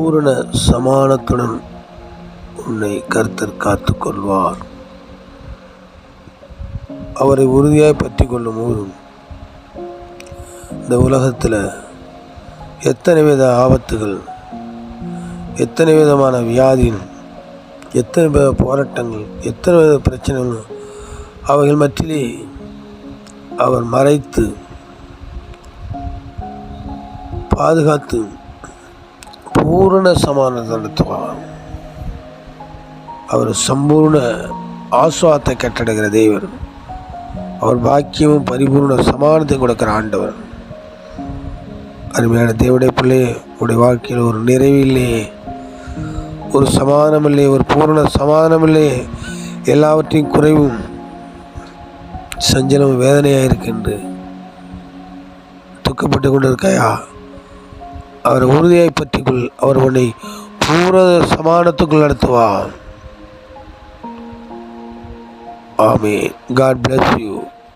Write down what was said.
பூரண சமானத்துடன் உன்னை கர்த்தர் காத்து கொள்வார். அவரை உறுதியாய் பற்றி கொள்ளும் போதும் இந்த உலகத்தில் எத்தனை வித ஆபத்துகள், எத்தனை விதமான வியாதிகள், எத்தனை வித போராட்டங்கள், எத்தனை வித பிரச்சனைகள் அவைகள் மத்தியிலே அவர் மறைத்து பாதுகாத்து பூரண சமாதானத்தை நடத்துவார். அவர் சம்பூர்ண ஆசுவாத்தை கட்டடைகிற தேவன். அவர் பாக்கியமும் பரிபூர்ண சமாதானத்தை கொடுக்கிற ஆண்டவர். அருமையான தேவனுடைய பிள்ளையே, உடைய வாழ்க்கையில் ஒரு நிறைவு இல்லையே, ஒரு சமாதானம் இல்லையே, ஒரு பூரண சமாதானம் இல்லையே, எல்லாவற்றையும் குறைவும் சஞ்சலமும் வேதனையாக இருக்கின்ற துக்கப்பட்டு கொண்டு இருக்காயா? அவரை உறுதியாய் பற்றிக்கொள். அவர் உன்னை பூரண சமாதானத்துக்குள் நடத்துவார். ஆமென். God bless you.